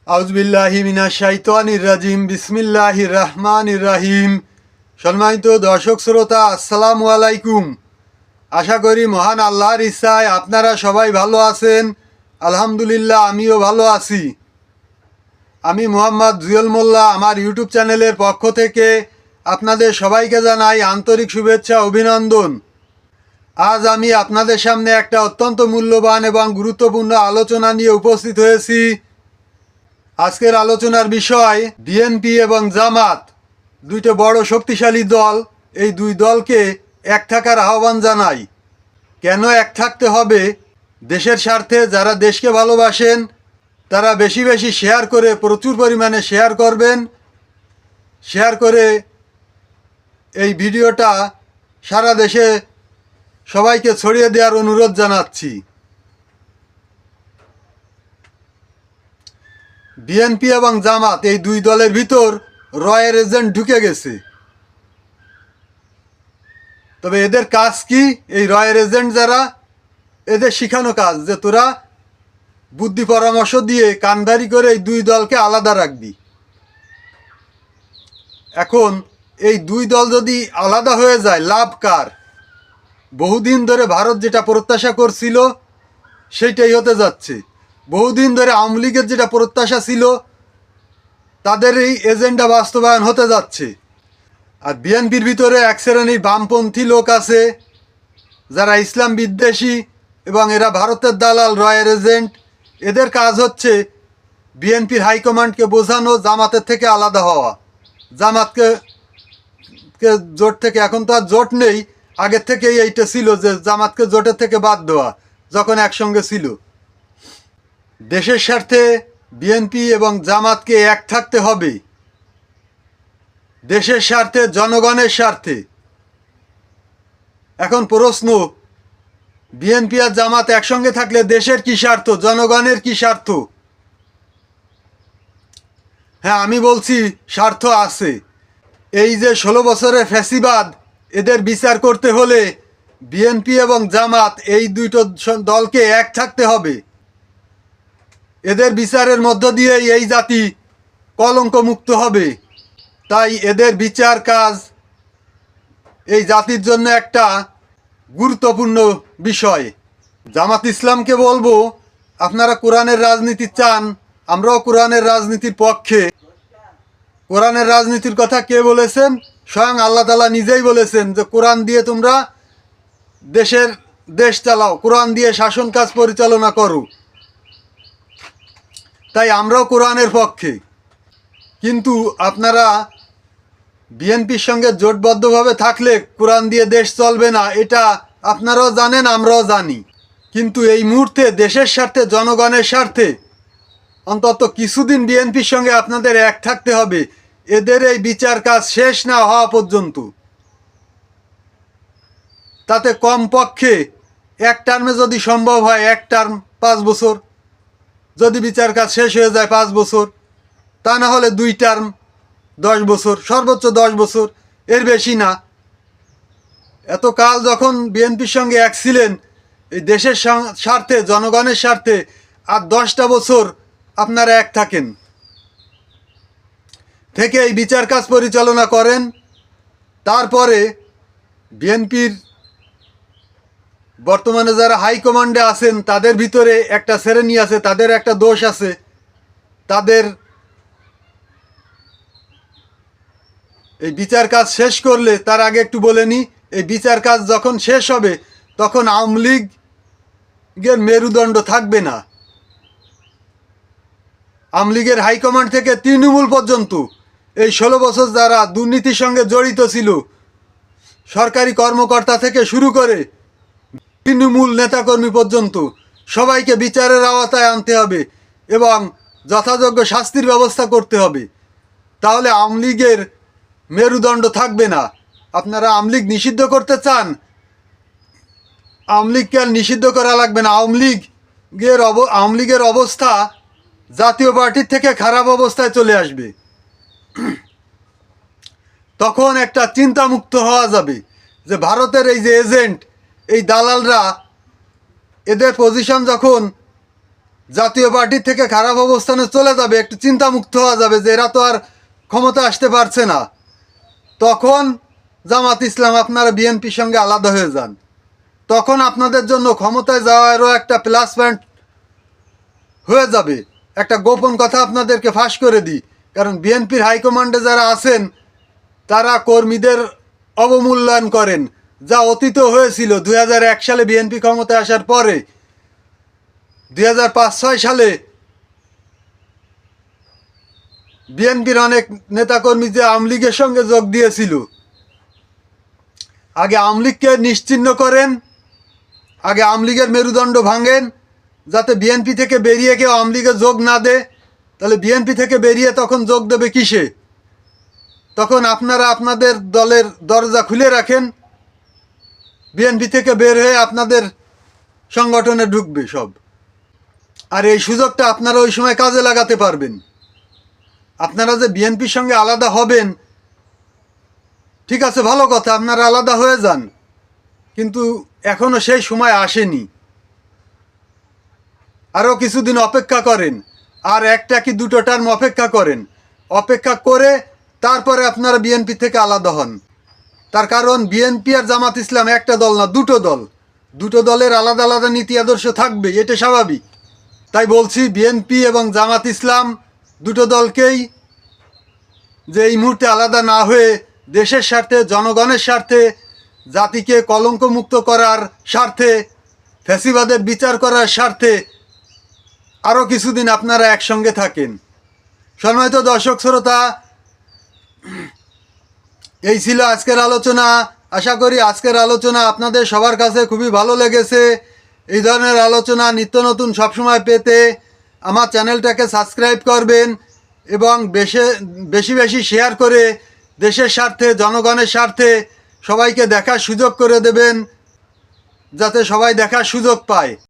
আউযুবিল্লাহি মিনাশ শাইতানির রাজিম। বিসমিল্লাহির রহমানির রহিম। সম্মানিত দর্শক শ্রোতা, আসসালামু আলাইকুম। আশা করি মহান আল্লাহর ইচ্ছায় আপনারা সবাই ভালো আছেন। আলহামদুলিল্লাহ, আমিও ভালো আছি। আমি মোহাম্মদ জুয়েল মোল্লা, আমার ইউটিউব চ্যানেলের পক্ষ থেকে আপনাদের সবাইকে জানাই আন্তরিক শুভেচ্ছা, অভিনন্দন। আজ আমি আপনাদের সামনে একটা অত্যন্ত মূল্যবান এবং গুরুত্বপূর্ণ আলোচনা নিয়ে উপস্থিত হয়েছি। আজকের আলোচনার বিষয় বিএনপি এবং জামাত, দুইটা বড় শক্তিশালী দল। এই দুই দলকে এক থাকার আহ্বান জানাই। কেন এক থাকতে হবে? দেশের স্বার্থে। যারা দেশকে ভালোবাসেন তারা বেশি বেশি শেয়ার করে, প্রচুর পরিমাণে শেয়ার করবেন। শেয়ার করে এই ভিডিওটা সারা দেশে সবাইকে ছড়িয়ে দেওয়ার অনুরোধ জানাচ্ছি। বিএনপি এবং জামাত, এই দুই দলের ভিতর রয়ের এজেন্ট ঢুকে গেছে। তবে এদের কাজ কি? এই রয়ের এজেন্ট যারা, এদের শিখানো কাজ যে তোরা বুদ্ধি পরামর্শ দিয়ে কানদারি করে এই দুই দলকে আলাদা রাখবি। এখন এই দুই দল যদি আলাদা হয়ে যায়, লাভ কার? বহুদিন ধরে ভারত যেটা প্রত্যাশা করছিল সেইটাই হতে যাচ্ছে। বহুদিন ধরে আওয়ামী লীগের যেটা প্রত্যাশা ছিল তাদের এই এজেন্ডা বাস্তবায়ন হতে যাচ্ছে। আর বিএনপির ভিতরে এক শ্রেণীর বামপন্থী লোক আছে যারা ইসলাম বিদ্বেষী এবং এরা ভারতের দালাল, রয়ের এজেন্ট। এদের কাজ হচ্ছে বিএনপির হাইকমান্ডকে বোঝানো জামাতের থেকে আলাদা হওয়া, জামাতকে জোট থেকে। এখন তো আর জোট নেই, আগের থেকেই এইটা ছিল যে জামাতকে জোটের থেকে বাদ দেওয়া, যখন একসঙ্গে ছিল। দেশের স্বার্থে বিএনপি এবং জামাতকে এক থাকতে হবে, দেশের স্বার্থে, জনগণের স্বার্থে। এখন প্রশ্ন, বিএনপি আর জামাত একসঙ্গে থাকলে দেশের কি স্বার্থ, জনগণের কি স্বার্থ? হ্যাঁ, আমি বলছি স্বার্থ আছে। এই যে 16 বছরের ফ্যাসিবাদ, এদের বিচার করতে হলে বিএনপি এবং জামাত, এই দুটো দলকে এক থাকতে হবে। এদের বিচারের মধ্য দিয়ে এই জাতি কলঙ্ক মুক্ত হবে। তাই এদের বিচার কাজ এই জাতির জন্য একটা গুরুত্বপূর্ণ বিষয়। জামাত ইসলামকে বলবো, আপনারা কোরআনের রাজনীতি চান, আমরাও কোরআনের রাজনীতির পক্ষে। কোরআনের রাজনীতির কথা কে বলেছেন? স্বয়ং আল্লাহ তাআলা নিজেই বলেছেন যে কোরআন দিয়ে তোমরা দেশ চালাও, কোরআন দিয়ে শাসন কাজ পরিচালনা করো। তাই আমরাও কোরআনের পক্ষে। কিন্তু আপনারা বিএনপির সঙ্গে জোটবদ্ধভাবে থাকলে কোরআন দিয়ে দেশ চলবে না, এটা আপনারাও জানেন, আমরাও জানি। কিন্তু এই মুহূর্তে দেশের স্বার্থে, জনগণের স্বার্থে অন্তত কিছুদিন বিএনপির সঙ্গে আপনাদের এক থাকতে হবে, এদের এই বিচার কাজ শেষ না হওয়া পর্যন্ত। তাতে কমপক্ষে এক টার্মে যদি সম্ভব হয়, এক টার্ম 5 বছর, যদি বিচার কাজ শেষ হয়ে যায় 5 বছর, তা না হলে 2 টার্ম 10 বছর, সর্বোচ্চ 10 বছর, এর বেশি না। এত কাল যখন বিএনপির সঙ্গে এক ছিলেন, এই দেশের স্বার্থে, জনগণের স্বার্থে আর 10টা বছর আপনারা এক থাকেন, থেকে এই বিচার কাজ পরিচালনা করেন। তারপরে বিএনপির বর্তমানে যারা হাইকমান্ডে আছেন তাদের ভিতরে একটা শ্রেণী আছে, তাদের একটা দোষ আছে। তাদের এই বিচার কাজ শেষ করলে, তার আগে একটু বলে নিই, এই বিচার কাজ যখন শেষ হবে তখন আওয়ামী লীগের মেরুদণ্ড থাকবে না। আওয়ামী লীগের হাইকমান্ড থেকে তৃণমূল পর্যন্ত, এই 16 বছর যারা দুর্নীতির সঙ্গে জড়িত ছিল, সরকারি কর্মকর্তা থেকে শুরু করে তৃণমূল নেতাকর্মী পর্যন্ত, সবাইকে বিচারের আওতায় আনতে হবে এবং যথাযোগ্য শাস্তির ব্যবস্থা করতে হবে। তাহলে আওয়ামী লীগের মেরুদণ্ড থাকবে না। আপনারা আওয়ামী লীগ নিষিদ্ধ করতে চান, আওয়ামী লীগকে আর নিষিদ্ধ করা লাগবে না। আওয়ামী লীগের অবস্থা জাতীয় পার্টির থেকে খারাপ অবস্থায় চলে আসবে। তখন একটা চিন্তামুক্ত হওয়া যাবে যে ভারতের এই যে এজেন্ট, এই দালালরা, এদের পজিশন যখন জাতীয় পার্টির থেকে খারাপ অবস্থানে চলে যাবে, একটু চিন্তামুক্ত হওয়া যাবে যে এরা তো আর ক্ষমতা আসতে পারছে না, তখন জামাত ইসলাম আপনারা বিএনপির সঙ্গে আলাদা হয়ে যান। তখন আপনাদের জন্য ক্ষমতায় যাওয়ারও একটা প্লাস পয়েন্ট হয়ে যাবে। একটা গোপন কথা আপনাদেরকে ফাঁস করে দিই, কারণ বিএনপির হাইকমান্ডে যারা আছেন তারা কর্মীদের অবমূল্যায়ন করেন, যা অতীত হয়েছিল 2001 সালে বিএনপি ক্ষমতায় আসার পরে। 2005-06 সালে বিএনপির অনেক নেতাকর্মী যে আওয়ামী লীগের সঙ্গে যোগ দিয়েছিল, আগে আওয়ামী লীগকে নিশ্চিহ্ন করেন, আগে আওয়ামী লীগের মেরুদণ্ড ভাঙেন, যাতে বিএনপি থেকে বেরিয়ে কেউ আওয়ামী লীগে যোগ না দেয়। তাহলে বিএনপি থেকে বেরিয়ে তখন যোগ দেবে কিসে? তখন আপনারা আপনাদের দলের দরজা খুলে রাখেন, বিএনপি থেকে বের হয়ে আপনাদের সংগঠনে ঢুকবে সব। আর এই সুযোগটা আপনারা ওই সময় কাজে লাগাতে পারবেন। আপনারা যে বিএনপির সঙ্গে আলাদা হবেন, ঠিক আছে, ভালো কথা, আপনারা আলাদা হয়ে যান, কিন্তু এখনো সেই সময় আসেনি। আরও কিছুদিন অপেক্ষা করেন, আর একটা কি দুটো টার্ম অপেক্ষা করেন, অপেক্ষা করে তারপরে আপনারা বিএনপি থেকে আলাদা হন। তার কারণ বিএনপি আর জামাত ইসলাম একটা দল না, দুটো দল, দুটো দলের আলাদা আলাদা নীতি আদর্শ থাকবে, এটা স্বাভাবিক। তাই বলছি বিএনপি এবং জামাত ইসলাম দুটো দলকেই যে এই মুহূর্তে আলাদা না হয়ে দেশের স্বার্থে, জনগণের স্বার্থে, জাতিকে কলঙ্কমুক্ত করার স্বার্থে, ফ্যাসিবাদের বিচার করার স্বার্থে আরও কিছুদিন আপনারা একসঙ্গে থাকেন। সম্মানিত দর্শক শ্রোতা, এই ছিল আজকের আলোচনা। আশা করি আজকের আলোচনা আপনাদের সবার কাছে খুবই ভালো লেগেছে। এই ধরনের আলোচনা নিত্য নতুন সবসময় পেতে আমার চ্যানেলটাকে সাবস্ক্রাইব করবেন এবং বেশি বেশি শেয়ার করে দেশের স্বার্থে, জনগণের স্বার্থে সবাইকে দেখার সুযোগ করে দেবেন, যাতে সবাই দেখার সুযোগ পায়।